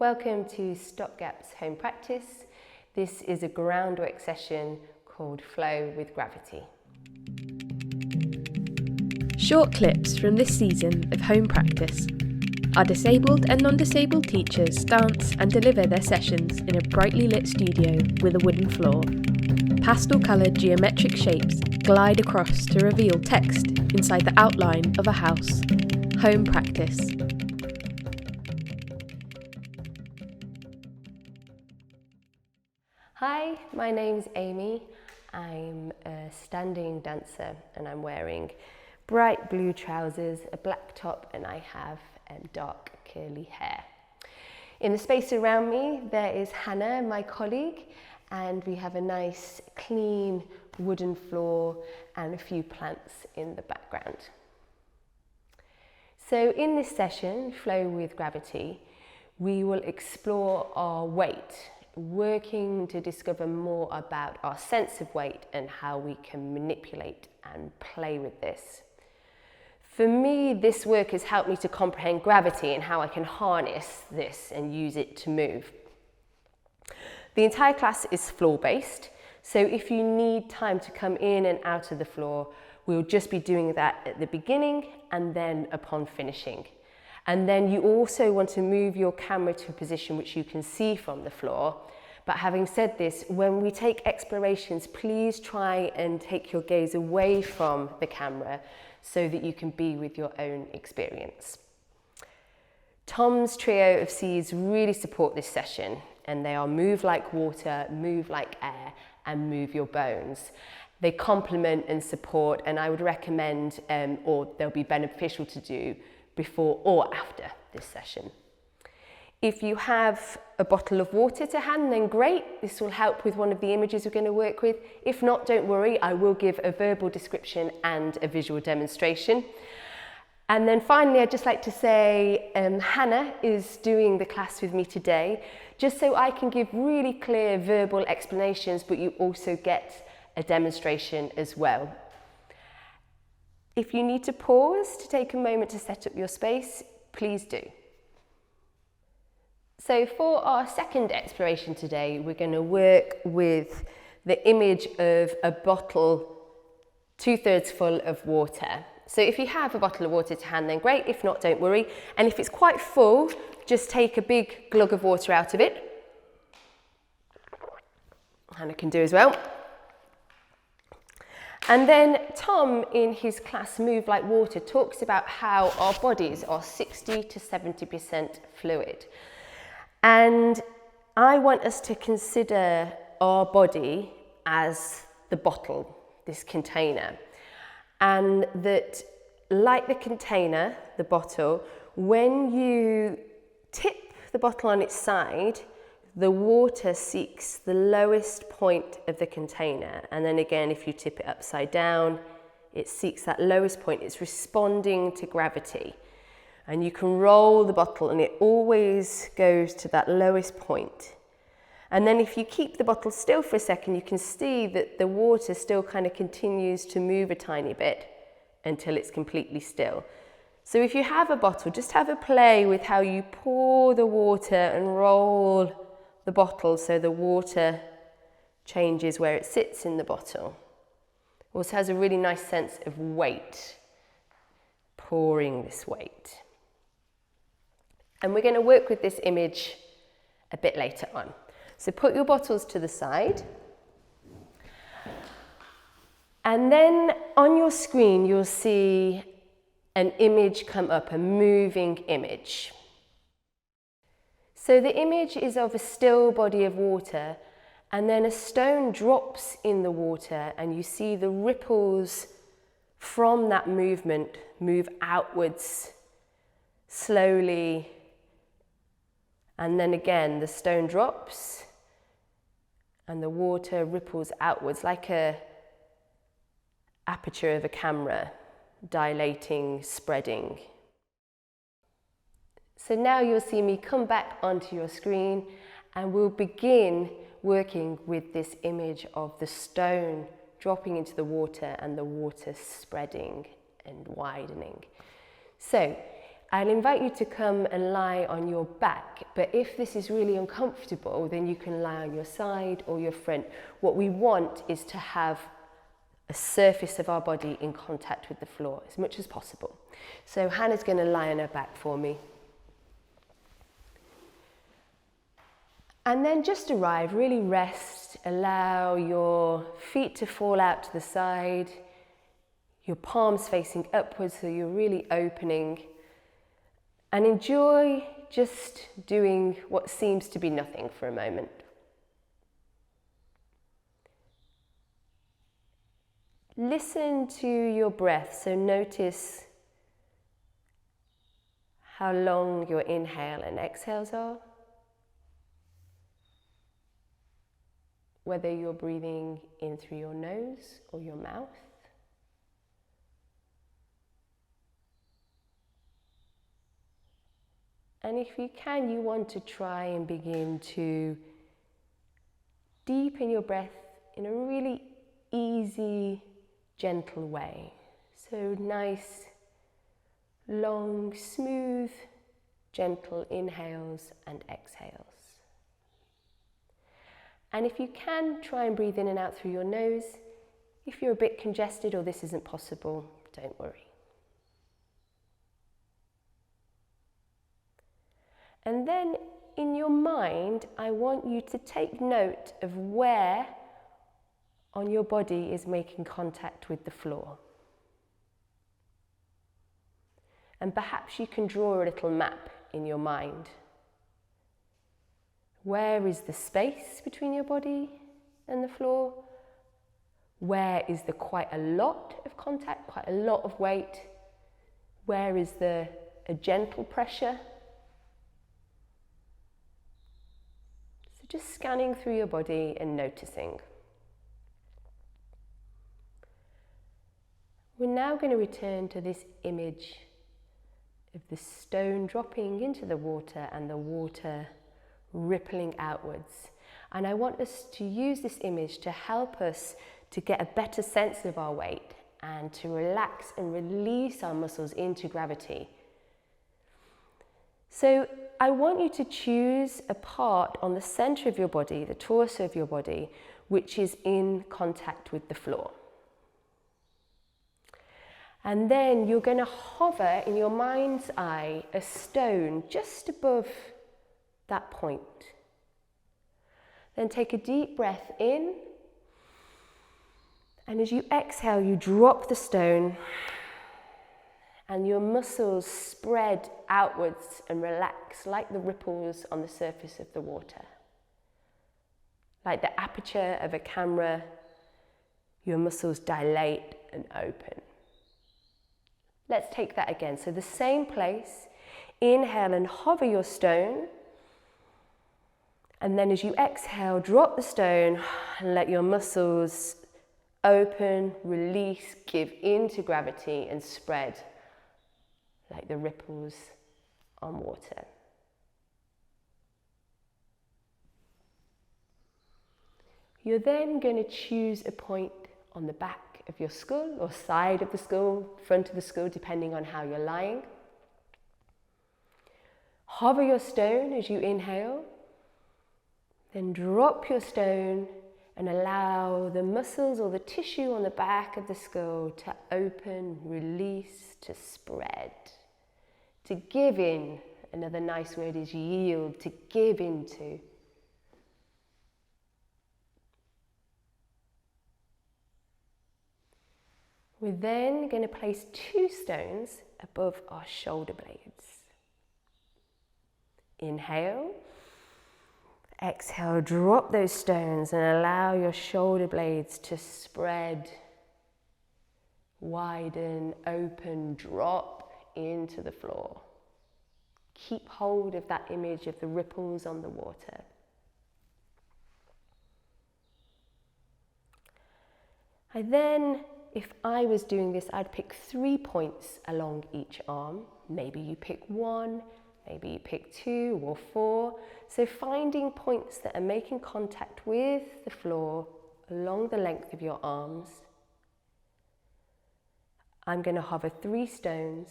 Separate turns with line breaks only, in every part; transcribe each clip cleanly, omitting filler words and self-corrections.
Welcome to Stopgap's home practice. This is a groundwork session called Flow with Gravity.
Short clips from this season of home practice. Our disabled and non-disabled teachers dance and deliver their sessions in a brightly lit studio with a wooden floor. Pastel-coloured geometric shapes glide across to reveal text inside the outline of a house. Home practice.
Hi, my name's Amy. I'm a standing dancer and I'm wearing bright blue trousers, a black top, and I have dark curly hair. In the space around me there is Hannah, my colleague, and we have a nice clean wooden floor and a few plants in the background. So in this session, Flow with Gravity, we will explore our weight, working to discover more about our sense of weight and how we can manipulate and play with this. For me, this work has helped me to comprehend gravity and how I can harness this and use it to move. The entire class is floor-based, so if you need time to come in and out of the floor, we'll just be doing that at the beginning and then upon finishing. And then you also want to move your camera to a position which you can see from the floor. But having said this, when we take explorations, please try and take your gaze away from the camera so that you can be with your own experience. Tom's trio of C's really support this session, and they are move like water, move like air, and move your bones. They complement and support, and I would recommend, or they'll be beneficial to do before or after this session. If you have a bottle of water to hand, then great. This will help with one of the images we're going to work with. If not, don't worry, I will give a verbal description and a visual demonstration. And then finally, I'd just like to say Hannah is doing the class with me today, just so I can give really clear verbal explanations, but you also get a demonstration as well. If you need to pause to take a moment to set up your space, please do. So for our second exploration today, we're going to work with the image of a bottle 2/3 full of water. So if you have a bottle of water to hand, then great. If not, don't worry. And if it's quite full, just take a big glug of water out of it. Hannah can do as well. And then Tom, in his class Move Like Water, talks about how our bodies are 60 to 70% fluid. And I want us to consider our body as the bottle, this container. And that, like the container, the bottle, when you tip the bottle on its side, the water seeks the lowest point of the container. And then again, if you tip it upside down, it seeks that lowest point. It's responding to gravity. And you can roll the bottle and it always goes to that lowest point. And then if you keep the bottle still for a second, you can see that the water still kind of continues to move a tiny bit until it's completely still. So if you have a bottle, just have a play with how you pour the water and roll the bottle so the water changes where it sits in the bottle. Also has a really nice sense of weight, pouring this weight. And we're going to work with this image a bit later on. So put your bottles to the side. And then on your screen, you'll see an image come up, a moving image. So the image is of a still body of water, and then a stone drops in the water, and you see the ripples from that movement move outwards slowly. And then again, the stone drops and the water ripples outwards like a aperture of a camera, dilating, spreading. So now you'll see me come back onto your screen and we'll begin working with this image of the stone dropping into the water and the water spreading and widening. So I'll invite you to come and lie on your back, but if this is really uncomfortable, then you can lie on your side or your front. What we want is to have a surface of our body in contact with the floor as much as possible. So Hannah's going to lie on her back for me. And then just arrive, really rest, allow your feet to fall out to the side, your palms facing upwards so you're really opening, and enjoy just doing what seems to be nothing for a moment. Listen to your breath, so notice how long your inhale and exhales are. Whether you're breathing in through your nose or your mouth. And if you can, you want to try and begin to deepen your breath in a really easy, gentle way. So nice, long, smooth, gentle inhales and exhales. And if you can, try and breathe in and out through your nose. If you're a bit congested or this isn't possible, don't worry. And then in your mind, I want you to take note of where on your body is making contact with the floor. And perhaps you can draw a little map in your mind. Where is the space between your body and the floor? Where is there quite a lot of contact, quite a lot of weight? Where is there a gentle pressure? So just scanning through your body and noticing. We're now going to return to this image of the stone dropping into the water and the water rippling outwards. And I want us to use this image to help us to get a better sense of our weight and to relax and release our muscles into gravity. So I want you to choose a part on the center of your body, the torso of your body, which is in contact with the floor. And then you're going to hover in your mind's eye a stone just above that point. Then take a deep breath in, and as you exhale, you drop the stone and your muscles spread outwards and relax like the ripples on the surface of the water. Like the aperture of a camera, your muscles dilate and open. Let's take that again. So the same place, inhale and hover your stone. And then as you exhale, drop the stone and let your muscles open, release, give into gravity and spread like the ripples on water. You're then going to choose a point on the back of your skull or side of the skull, front of the skull, depending on how you're lying. Hover your stone as you inhale, then drop your stone and allow the muscles or the tissue on the back of the skull to open, release, to spread, to give in. Another nice word is yield, to give into. We're then going to place 2 stones above our shoulder blades. Inhale. Exhale, drop those stones and allow your shoulder blades to spread, widen, open, drop into the floor. Keep hold of that image of the ripples on the water. If I was doing this, I'd pick 3 points along each arm. Maybe you pick 1, maybe you pick 2 or 4. So finding points that are making contact with the floor along the length of your arms. I'm going to hover 3 stones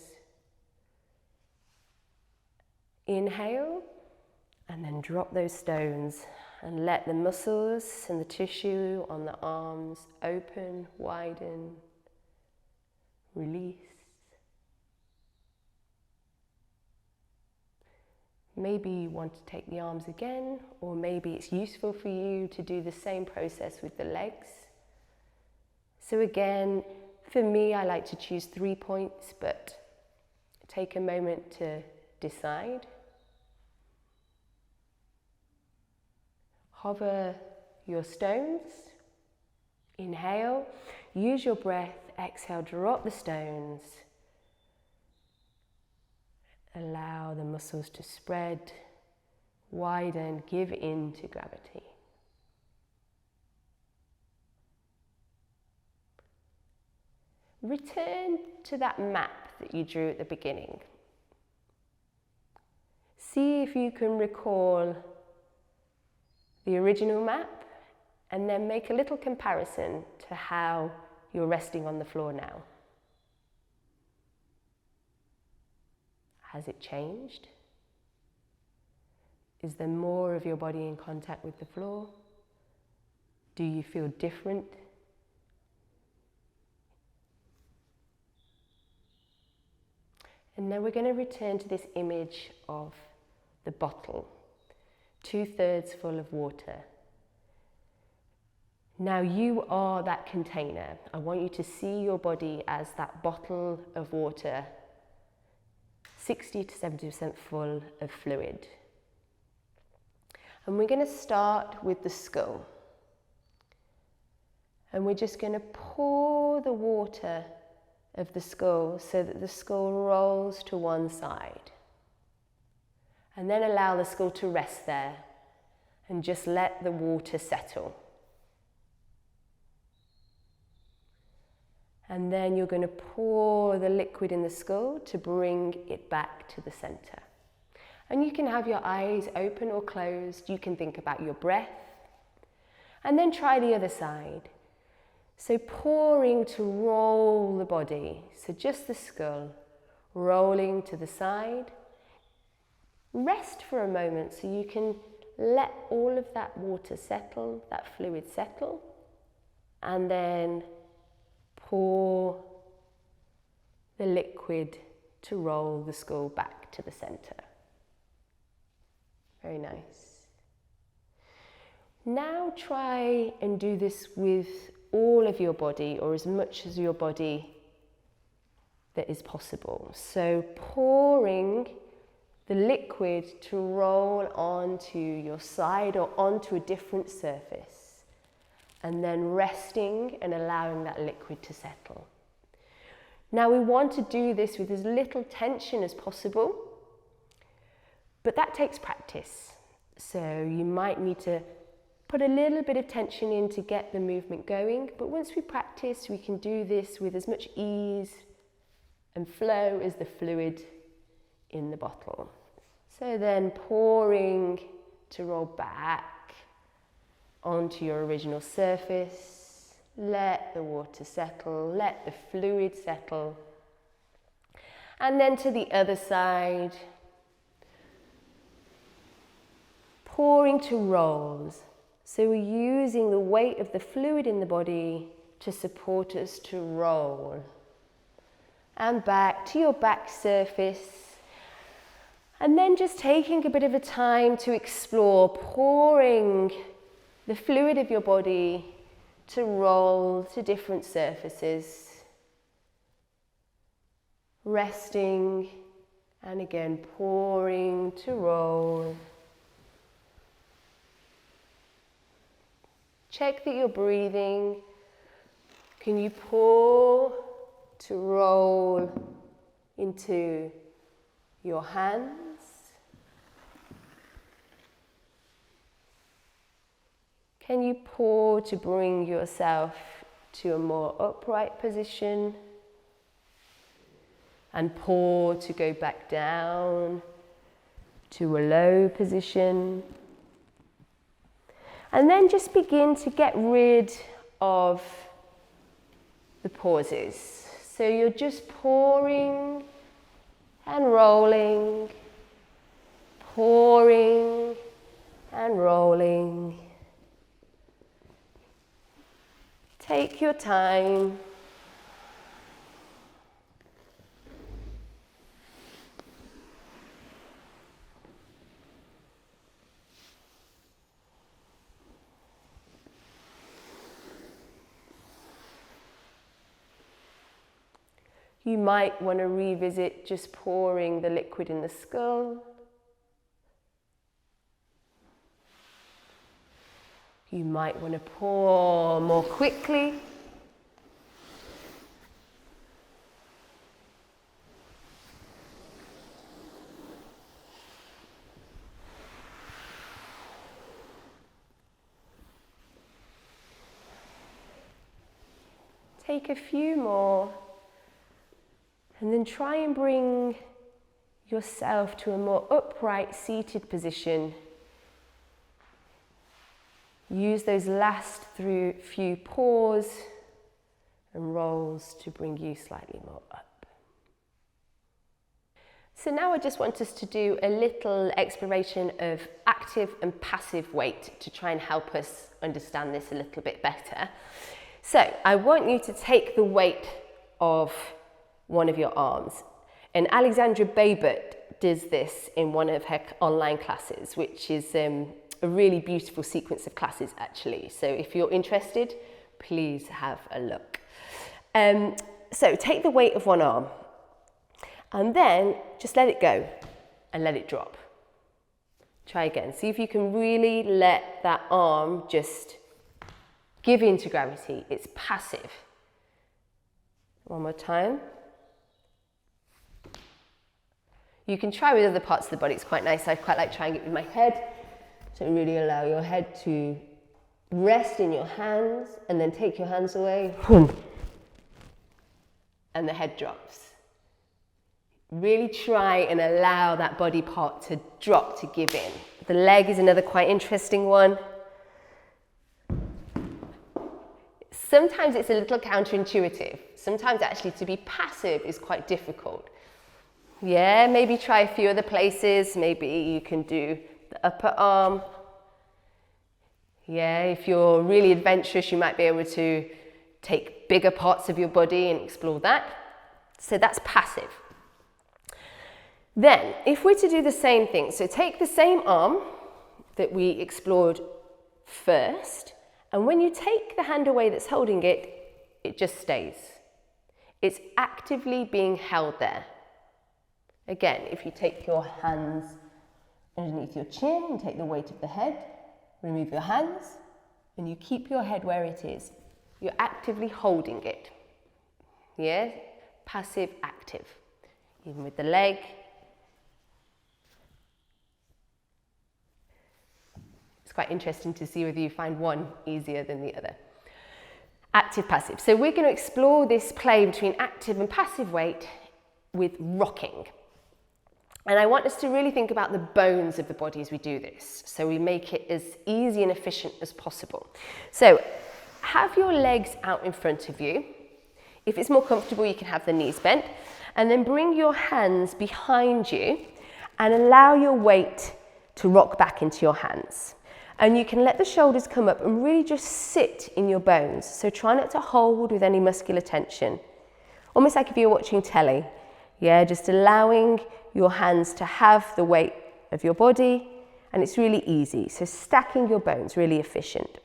Inhale, and then drop those stones and let the muscles and the tissue on the arms open, widen, release. Maybe you want to take the arms again, or maybe it's useful for you to do the same process with the legs. So again, for me, I like to choose 3 points, but take a moment to decide. Hover your stones. Inhale, use your breath. Exhale, drop the stones. Allow the muscles to spread, widen, give in to gravity. Return to that map that you drew at the beginning. See if you can recall the original map and then make a little comparison to how you're resting on the floor now. Has it changed? Is there more of your body in contact with the floor? Do you feel different? And then we're going to return to this image of the bottle, 2/3 full of water. Now you are that container. I want you to see your body as that bottle of water, 60 to 70% full of fluid. And we're going to start with the skull. And we're just going to pour the water of the skull so that the skull rolls to one side. And then allow the skull to rest there and just let the water settle. And then you're going to pour the liquid in the skull to bring it back to the center. And you can have your eyes open or closed. You can think about your breath. And then try the other side. So pouring to roll the body. So just the skull, rolling to the side. Rest for a moment so you can let all of that water settle, that fluid settle. And then pour the liquid to roll the skull back to the center. Very nice. Now try and do this with all of your body, or as much as your body that is possible. So pouring the liquid to roll onto your side or onto a different surface. And then resting and allowing that liquid to settle. Now we want to do this with as little tension as possible, but that takes practice. So you might need to put a little bit of tension in to get the movement going, but once we practice, we can do this with as much ease and flow as the fluid in the bottle. So then pouring to roll back onto your original surface, let the water settle, let the fluid settle, and then to the other side, pouring to rolls. So we're using the weight of the fluid in the body to support us to roll. And back to your back surface, and then just taking a bit of a time to explore, pouring the fluid of your body to roll to different surfaces, resting, and again pouring to roll. Check that you're breathing. Can you pour to roll into your hands? Can you pour to bring yourself to a more upright position? And pour to go back down to a low position. And then just begin to get rid of the pauses. So you're just pouring and rolling pouring and rolling. Take your time. You might want to revisit just pouring the liquid in the skull. You might want to pour more quickly. Take a few more. And then try and bring yourself to a more upright, seated position. Use those last few pours and rolls to bring you slightly more up. So now I just want us to do a little exploration of active and passive weight to try and help us understand this a little bit better. So I want you to take the weight of one of your arms. And Alexandra Babert does this in one of her online classes, which is a really beautiful sequence of classes actually. So if you're interested, please have a look. So take the weight of one arm and then just let it go and let it drop. Try again. See if you can really let that arm just give in to gravity. It's passive. One more time. You can try with other parts of the body, it's quite nice. I quite like trying it with my head. So really allow your head to rest in your hands and then take your hands away. And the head drops. Really try and allow that body part to drop, to give in. The leg is another quite interesting one. Sometimes it's a little counterintuitive. Sometimes actually to be passive is quite difficult. Yeah, maybe try a few other places. Maybe you can do the upper arm. Yeah, if you're really adventurous, you might be able to take bigger parts of your body and explore that. So that's passive. Then, if we're to do the same thing, so take the same arm that we explored first, and when you take the hand away that's holding it, it just stays. It's actively being held there. Again, if you take your hands underneath your chin and take the weight of the head, remove your hands, and you keep your head where it is. You're actively holding it. Yeah? Passive, active. Even with the leg. It's quite interesting to see whether you find one easier than the other. Active, passive. So we're going to explore this play between active and passive weight with rocking. And I want us to really think about the bones of the body as we do this, so we make it as easy and efficient as possible. So have your legs out in front of you. If it's more comfortable, you can have the knees bent, and then bring your hands behind you and allow your weight to rock back into your hands. And you can let the shoulders come up and really just sit in your bones. So try not to hold with any muscular tension. Almost like if you're watching telly. Yeah, just allowing your hands to have the weight of your body, and it's really easy. So stacking your bones, really efficient.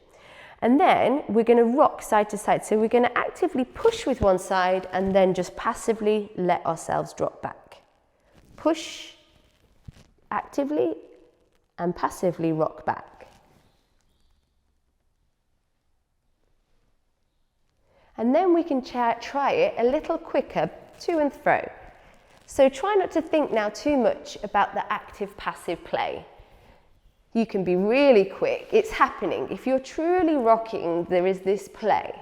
And then we're going to rock side to side. So we're going to actively push with one side and then just passively let ourselves drop back. Push actively and passively rock back. And then we can try it a little quicker, to and fro. So try not to think now too much about the active-passive play. You can be really quick. It's happening. If you're truly rocking, there is this play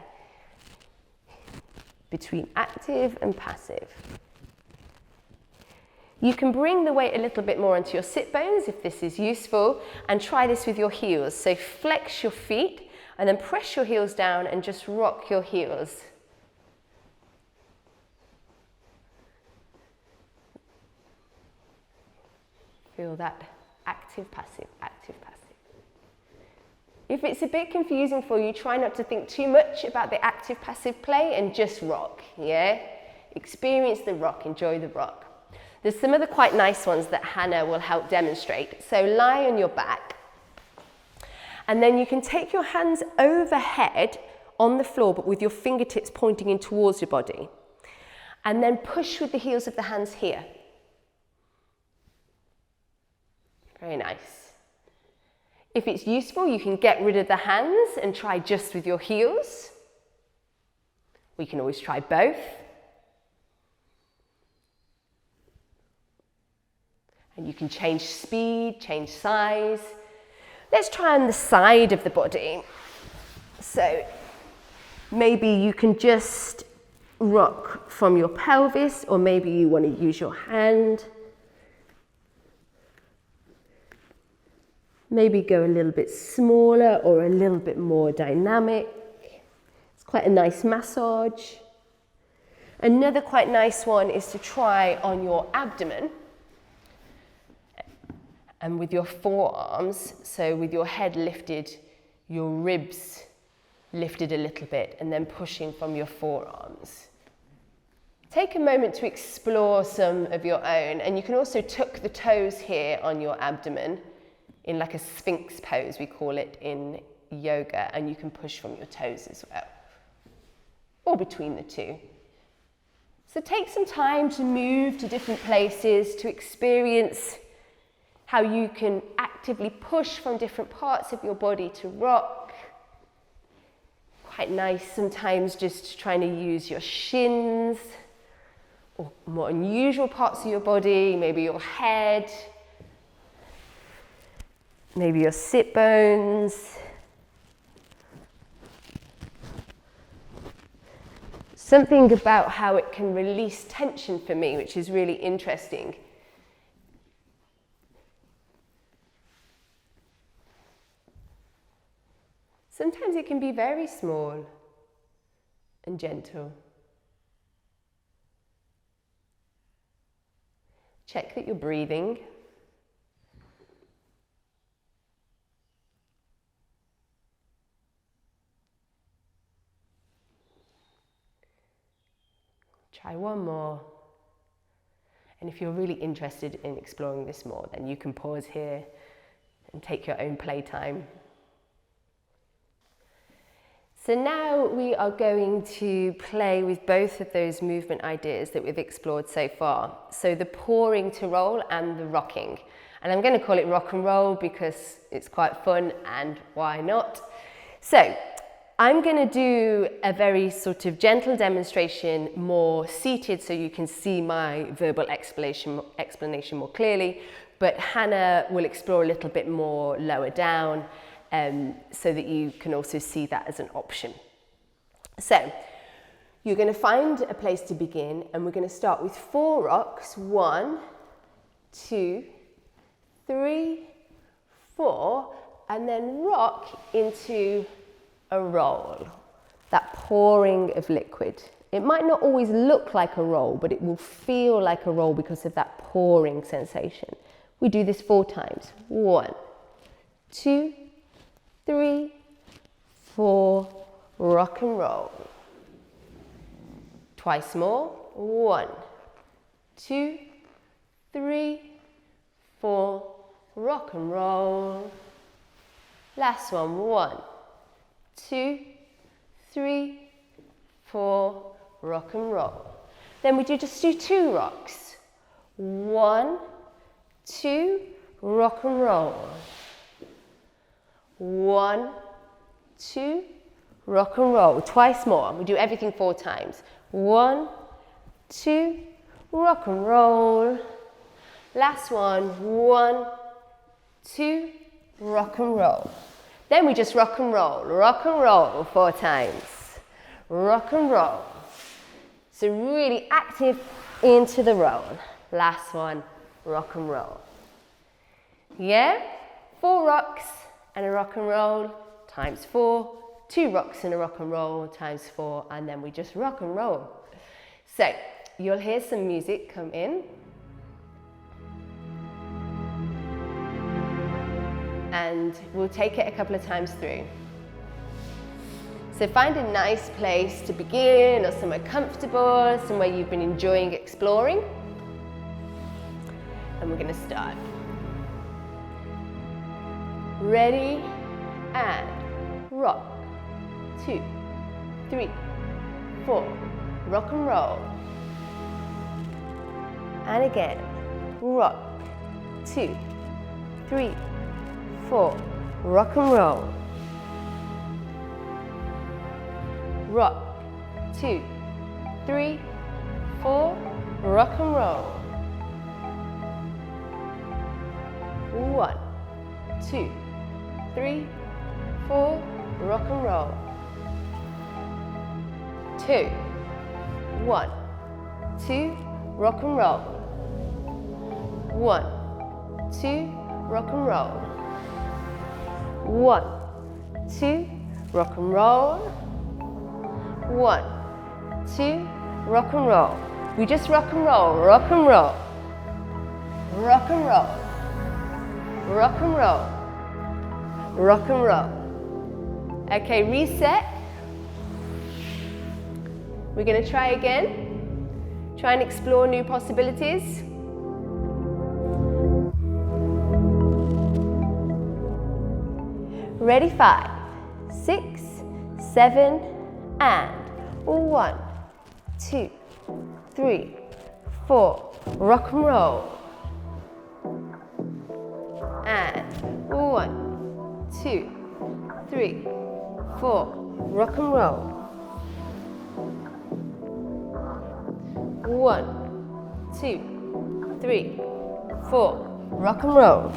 between active and passive. You can bring the weight a little bit more onto your sit bones if this is useful, and try this with your heels. So flex your feet and then press your heels down and just rock your heels. Feel that active, passive, active, passive. If it's a bit confusing for you, try not to think too much about the active, passive play and just rock, yeah? Experience the rock, enjoy the rock. There's some other quite nice ones that Hannah will help demonstrate. So lie on your back, and then you can take your hands overhead on the floor, but with your fingertips pointing in towards your body. And then push with the heels of the hands here. Very nice. If it's useful, you can get rid of the hands and try just with your heels. We can always try both. And you can change speed, change size. Let's try on the side of the body. So maybe you can just rock from your pelvis, or maybe you want to use your hand. Maybe go a little bit smaller or a little bit more dynamic. It's quite a nice massage. Another quite nice one is to try on your abdomen and with your forearms, so with your head lifted, your ribs lifted a little bit, and then pushing from your forearms. Take a moment to explore some of your own, and you can also tuck the toes here on your abdomen in like a sphinx pose, we call it in yoga, and you can push from your toes as well, or between the two. So take some time to move to different places, to experience how you can actively push from different parts of your body to rock. Quite nice sometimes just trying to use your shins, or more unusual parts of your body, maybe your head, maybe your sit bones. Something about how it can release tension for me, which is really interesting. Sometimes it can be very small and gentle. Check that you're breathing. Try one more. And if you're really interested in exploring this more, then you can pause here and take your own playtime. So now we are going to play with both of those movement ideas that we've explored so far. So the pouring to roll and the rocking. And I'm going to call it rock and roll because it's quite fun, and why not? So I'm going to do a very sort of gentle demonstration, more seated, so you can see my verbal explanation more clearly. But Hannah will explore a little bit more lower down, so that you can also see that as an option. So you're going to find a place to begin, and we're going to start with 4 rocks. 1, 2, 3, 4, and then rock into a roll, that pouring of liquid. It might not always look like a roll, but it will feel like a roll because of that pouring sensation. We do this 4 times. 1, 2, 3, 4, rock and roll. Twice more. 1, 2, 3, 4, rock and roll. Last one. 1, 2, 3, 4, rock and roll. Then we just do 2 rocks. 1, 2, rock and roll. 1, 2, rock and roll. Twice more. We do everything 4 times. 1, 2, rock and roll. Last one. 1, 2, rock and roll. Then we just rock and roll 4 times. Rock and roll. So really active into the roll. Last one, rock and roll. Yeah? 4 rocks and a rock and roll times 4. 2 rocks and a rock and roll times 4, and then we just rock and roll. So you'll hear some music come in. and we'll take it a couple of times through. So find a nice place to begin, or somewhere comfortable, somewhere you've been enjoying exploring. And we're going to start. Ready, and rock. 2, 3, 4. Rock and roll. And again. Rock. 2, 3, 4. Rock and roll. Rock. 2, 3, 4. Rock and roll. 1, 2, 3, 4. Rock and roll. 2, 1, 2. Rock and roll. 1, 2. Rock and roll. 1, 2. Rock and roll. 1, 2. Rock and roll. We just rock and roll, rock and roll. Rock and roll. Rock and roll. Rock and roll. Okay, reset. We're going to try again. Try and explore new possibilities. Ready, 5, 6, 7, and 1, 2, 3, 4. Rock and roll. And 1, 2, 3, 4. Rock and roll. 1, 2, 3, 4. Rock and roll.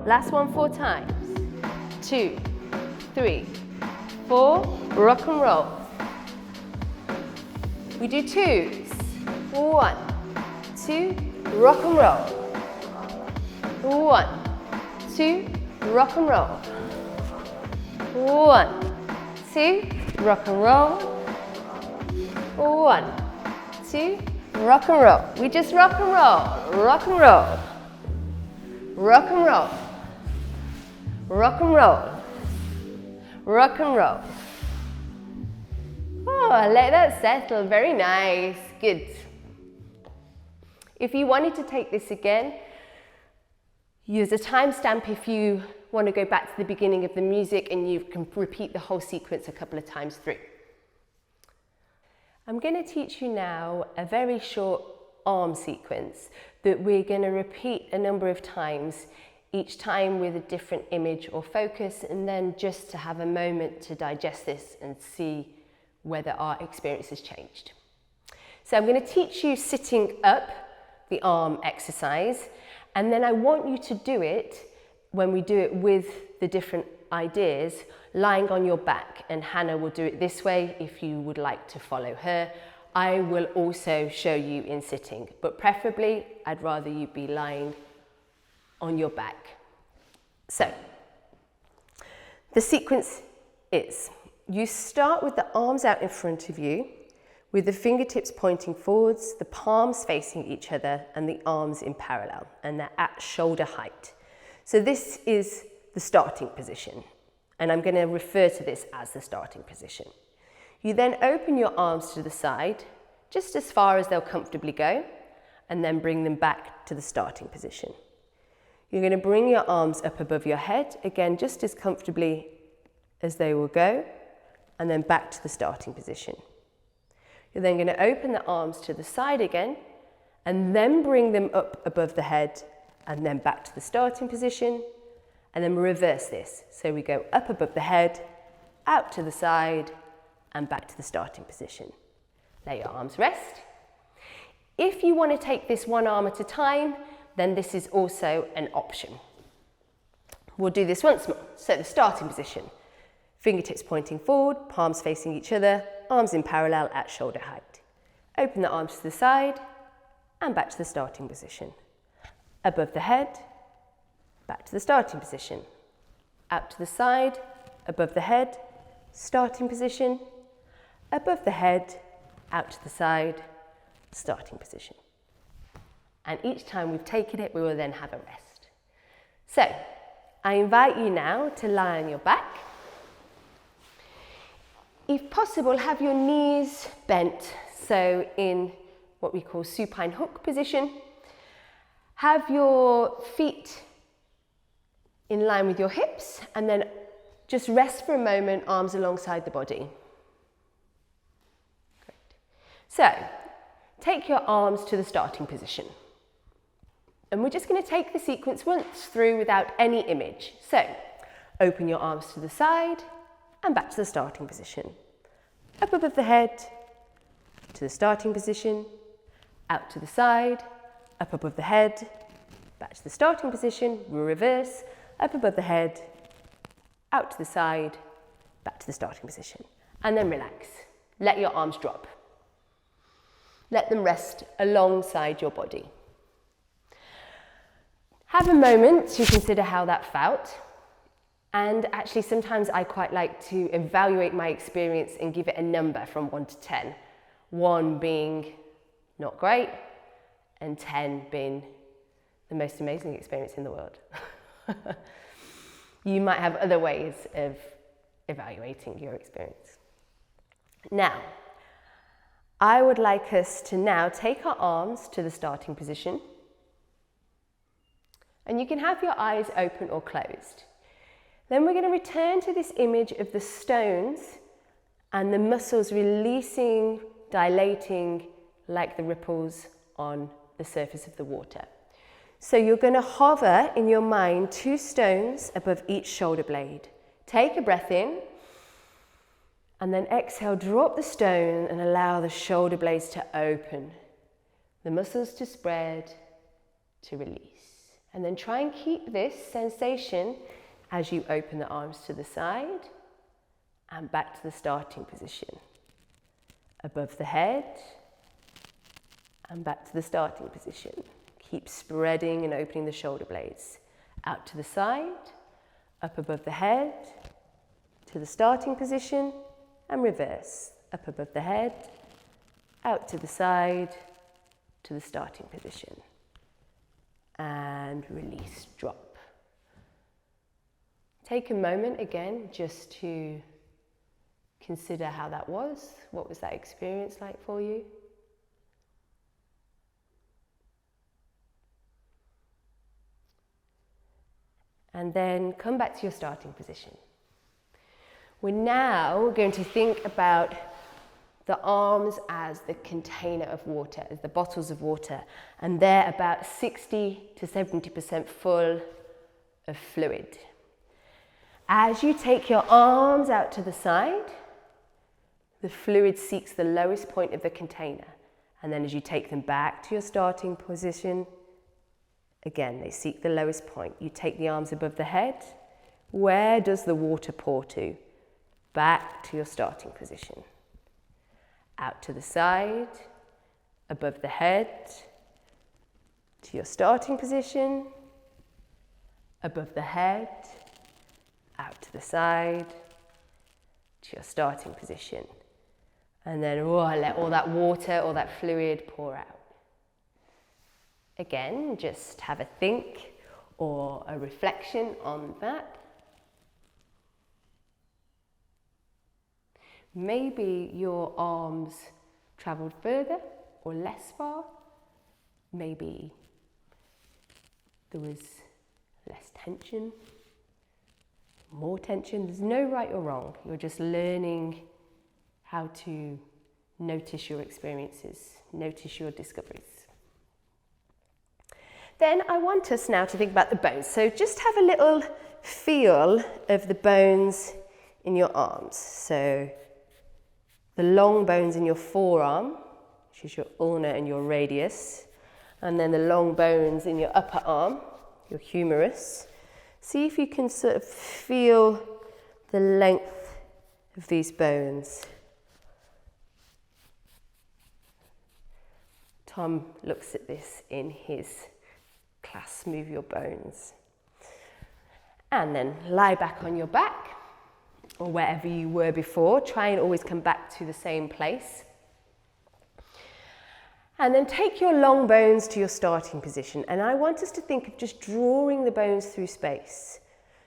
Last one 4 times. 2, 3, 4. Rock and roll. We do 2s. 1, 2. Rock and roll. 1, 2. Rock and roll. 1, 2. Rock and roll. 1, 2. Rock and roll. We just rock and roll. Rock and roll. Rock and roll. Rock and roll. Rock and roll. Oh, let that settle. Very nice. Good. If you wanted to take this again, use a timestamp if you want to go back to the beginning of the music, and you can repeat the whole sequence a couple of times through. I'm going to teach you now a very short arm sequence that we're going to repeat a number of times, each time with a different image or focus, and then just to have a moment to digest this and see whether our experience has changed. So I'm going to teach you sitting up, the arm exercise, and then I want you to do it when we do it with the different ideas, lying on your back, and Hannah will do it this way if you would like to follow her. I will also show you in sitting, but preferably I'd rather you be lying on your back. So, the sequence is, you start with the arms out in front of you, with the fingertips pointing forwards, the palms facing each other, and the arms in parallel, and they're at shoulder height. So this is the starting position, and I'm going to refer to this as the starting position. You then open your arms to the side, just as far as they'll comfortably go, and then bring them back to the starting position. You're going to bring your arms up above your head, again just as comfortably as they will go, and then back to the starting position. You're then going to open the arms to the side again, and then bring them up above the head, and then back to the starting position, and then reverse this. So we go up above the head, out to the side, and back to the starting position. Let your arms rest. If you want to take this one arm at a time, then this is also an option. We'll do this once more. So the starting position, fingertips pointing forward, palms facing each other, arms in parallel at shoulder height. Open the arms to the side and back to the starting position. Above the head, back to the starting position. Out to the side, above the head, starting position. Above the head, out to the side, starting position. And each time we've taken it, we will then have a rest. So, I invite you now to lie on your back. If possible, have your knees bent, so in what we call supine hook position. Have your feet in line with your hips, and then just rest for a moment, arms alongside the body. Great. So, take your arms to the starting position. And we're just going to take the sequence once through without any image. So, open your arms to the side and back to the starting position. Up above the head, to the starting position, out to the side, up above the head, back to the starting position, reverse, up above the head, out to the side, back to the starting position. And then relax. Let your arms drop. Let them rest alongside your body. Have a moment to consider how that felt. And actually, sometimes I quite like to evaluate my experience and give it a number from 1 to 10. 1 being not great, and 10 being the most amazing experience in the world. You might have other ways of evaluating your experience. Now, I would like us to now take our arms to the starting position. And you can have your eyes open or closed. Then we're going to return to this image of the stones and the muscles releasing, dilating like the ripples on the surface of the water. So you're going to hover in your mind 2 stones above each shoulder blade. Take a breath in and then exhale, drop the stone and allow the shoulder blades to open, the muscles to spread, to release. And then try and keep this sensation as you open the arms to the side and back to the starting position. Above the head and back to the starting position. Keep spreading and opening the shoulder blades. Out to the side, up above the head, to the starting position, and reverse. Up above the head, out to the side, to the starting position. And release, drop. Take a moment again just to consider how that was. What was that experience like for you? And then come back to your starting position. We're now going to think about the arms as the container of water, as the bottles of water, and they're about 60 to 70% full of fluid. As you take your arms out to the side, the fluid seeks the lowest point of the container, and then as you take them back to your starting position, again, they seek the lowest point. You take the arms above the head. Where does the water pour to? Back to your starting position. Out to the side, above the head, to your starting position, above the head, out to the side, to your starting position. And then let all that water, all that fluid pour out. Again, just have a think or a reflection on that. Maybe your arms travelled further or less far. Maybe there was less tension, more tension. There's no right or wrong. You're just learning how to notice your experiences, notice your discoveries. Then I want us now to think about the bones. So just have a little feel of the bones in your arms. So the long bones in your forearm, which is your ulna and your radius, and then the long bones in your upper arm, your humerus. See if you can sort of feel the length of these bones. Tom looks at this in his class, Move Your Bones. And then lie back on your back, or wherever you were before. Try and always come back to the same place. And then take your long bones to your starting position. And I want us to think of just drawing the bones through space.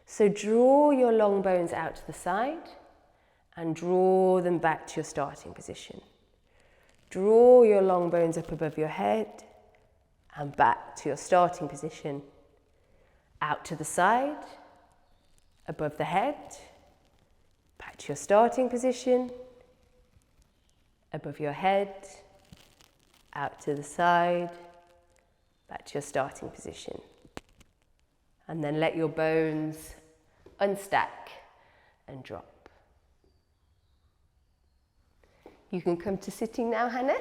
So draw your long bones out to the side and draw them back to your starting position. Draw your long bones up above your head and back to your starting position. Out to the side, above the head, back to your starting position, above your head, out to the side, back to your starting position. And then let your bones unstack and drop. You can come to sitting now, Hannah.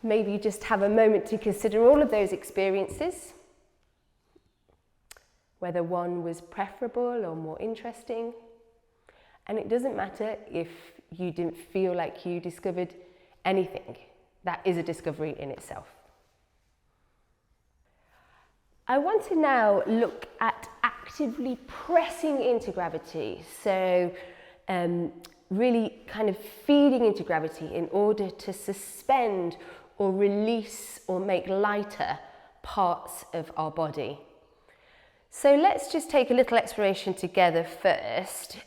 Maybe just have a moment to consider all of those experiences, whether one was preferable or more interesting. And it doesn't matter if you didn't feel like you discovered anything. That is a discovery in itself. I want to now look at actively pressing into gravity. So really kind of feeding into gravity in order to suspend or release or make lighter parts of our body. So let's just take a little exploration together first.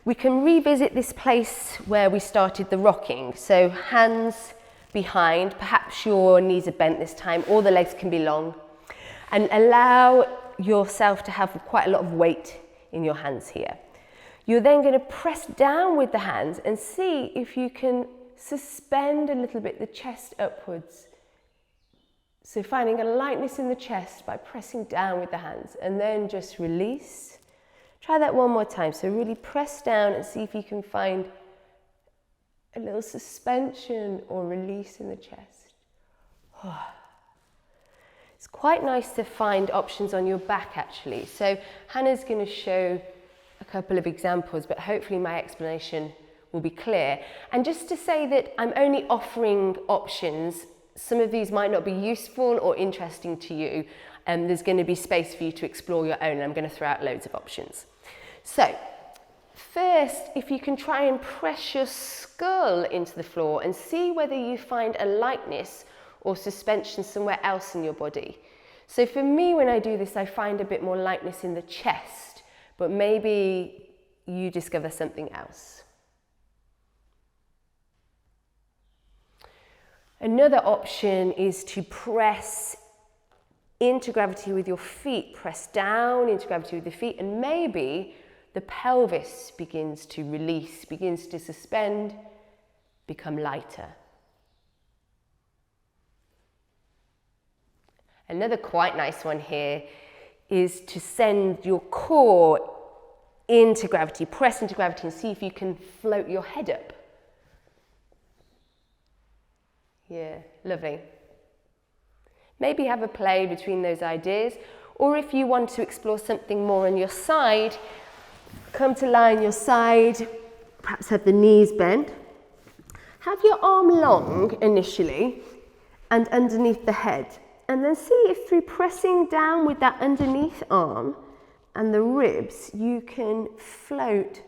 We can revisit this place where we started the rocking. So hands behind, perhaps your knees are bent this time, or the legs can be long. And allow yourself to have quite a lot of weight in your hands here. You're then going to press down with the hands and see if you can suspend a little bit the chest upwards. So finding a lightness in the chest by pressing down with the hands and then just release. Try that one more time. So really press down and see if you can find a little suspension or release in the chest. It's quite nice to find options on your back actually. So Hannah's going to show a couple of examples, but hopefully my explanation will be clear. And just to say that I'm only offering options, some of these might not be useful or interesting to you, and there's going to be space for you to explore your own, and I'm going to throw out loads of options. So first, if you can try and press your skull into the floor and see whether you find a lightness or suspension somewhere else in your body. So for me, when I do this, I find a bit more lightness in the chest, but maybe you discover something else. Another option is to press into gravity with your feet, press down into gravity with the feet, and maybe the pelvis begins to release, begins to suspend, become lighter. Another quite nice one here is to send your core into gravity, press into gravity and see if you can float your head up. Yeah, lovely. Maybe have a play between those ideas, or if you want to explore something more on your side, come to lie on your side, perhaps have the knees bent. Have your arm long initially and underneath the head, and then see if through pressing down with that underneath arm and the ribs, you can float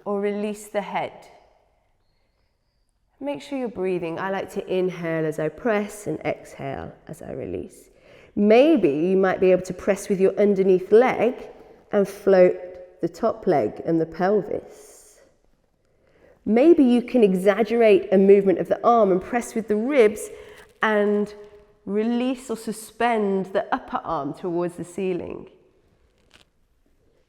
or release the head. Make sure you're breathing. I like to inhale as I press and exhale as I release. Maybe you might be able to press with your underneath leg and float the top leg and the pelvis. Maybe you can exaggerate a movement of the arm and press with the ribs and release or suspend the upper arm towards the ceiling.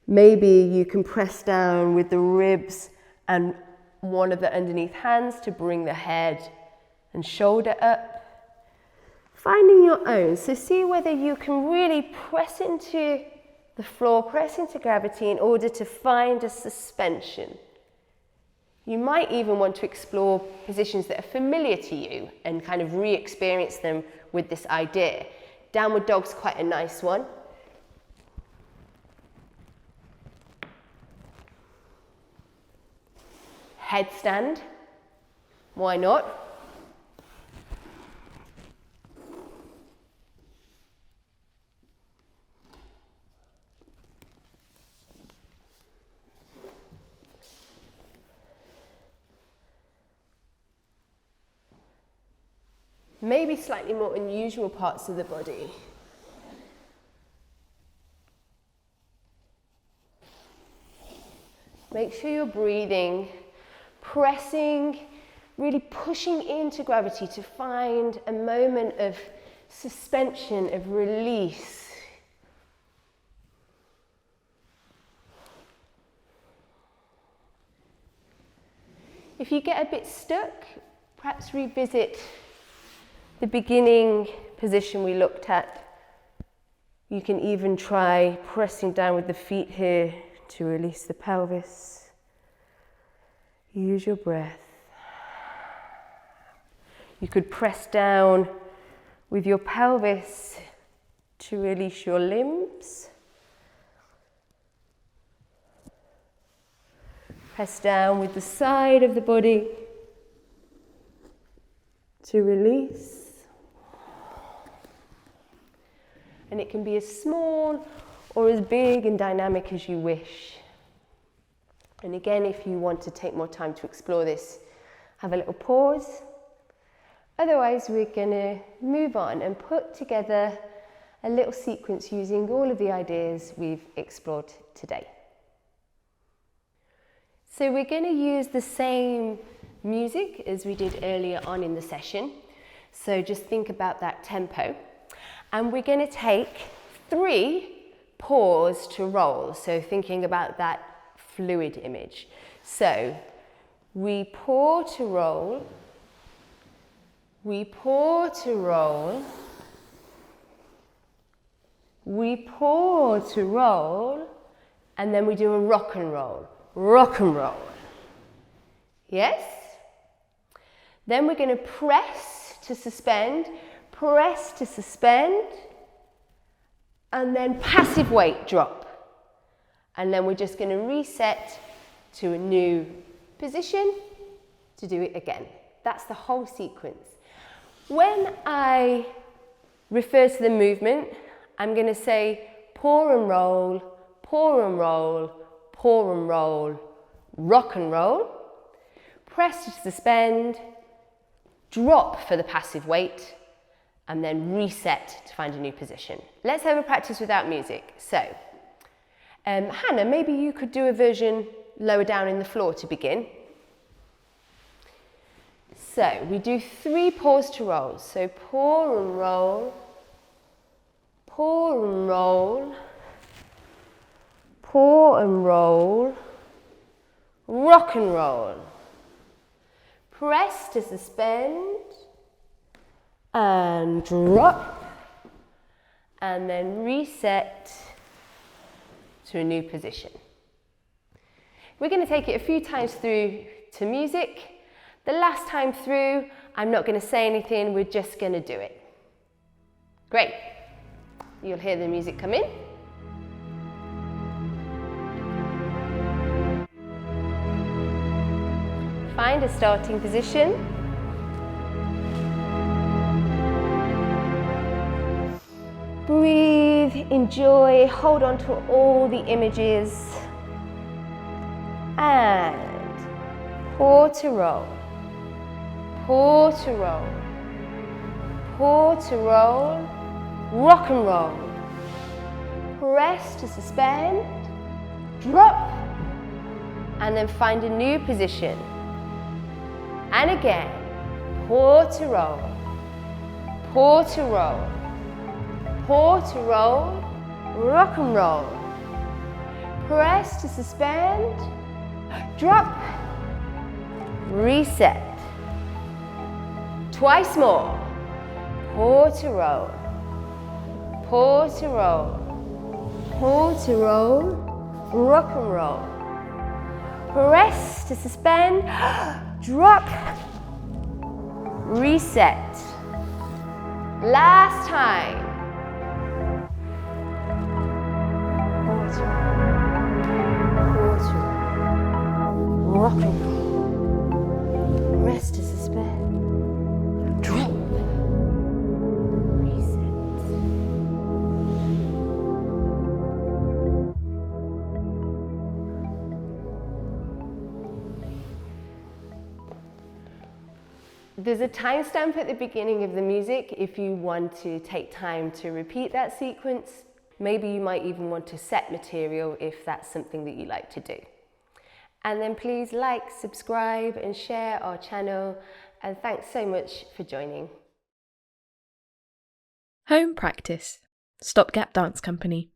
Maybe you can press down with the ribs and one of the underneath hands to bring the head and shoulder up. Finding your own. So see whether you can really press into the floor, press into gravity in order to find a suspension. You might even want to explore positions that are familiar to you and kind of re-experience them with this idea. Downward dog's quite a nice one. Headstand, why not? maybe slightly more unusual parts of the body. Make sure you're breathing, pressing, really pushing into gravity to find a moment of suspension, of release. If you get a bit stuck, perhaps revisit the beginning position we looked at. You can even try pressing down with the feet here to release the pelvis. Use your breath. You could press down with your pelvis to release your limbs. Press down with the side of the body to release. And it can be as small or as big and dynamic as you wish. And again, if you want to take more time to explore this, have a little pause. Otherwise, we're going to move on and put together a little sequence using all of the ideas we've explored today. So we're going to use the same music as we did earlier on in the session. So just think about that tempo. And we're going to take 3 pause to roll. So thinking about that fluid image. So we pause to roll. We pause to roll. We pause to roll. And then we do a rock and roll. Rock and roll. Yes? Then we're going to press to suspend, press to suspend, and then passive weight drop. And then we're just going to reset to a new position to do it again. That's the whole sequence. When I refer to the movement, I'm going to say pour and roll, pour and roll, pour and roll, rock and roll, press to suspend, drop for the passive weight, and then reset to find a new position. Let's have a practice without music. So, Hannah, maybe you could do a version lower down in the floor to begin. So, we do 3 pause to rolls. So, pour and roll, pour and roll, pour and roll, rock and roll. Press to suspend, and drop, and then reset to a new position. We're going to take it a few times through to music. The last time through, I'm not going to say anything, we're just going to do it. Great. You'll hear the music come in. Find a starting position. Breathe, enjoy, hold on to all the images. And pour to roll. Pour to roll. Pour to roll. Rock and roll. Press to suspend. Drop. And then find a new position. And again. Pour to roll. Pour to roll. Pour to roll, rock and roll. Press to suspend, drop, reset. Twice more. Pour to roll, pour to roll, pour to roll, rock and roll. Press to suspend, drop, reset. Last time. Rock and roll. Rest to suspend. Drop. Reset. There's a timestamp at the beginning of the music if you want to take time to repeat that sequence. Maybe you might even want to set material if that's something that you like to do. And then please like, subscribe and share our channel, and thanks so much for joining.
Home Practice, Stopgap Dance Company.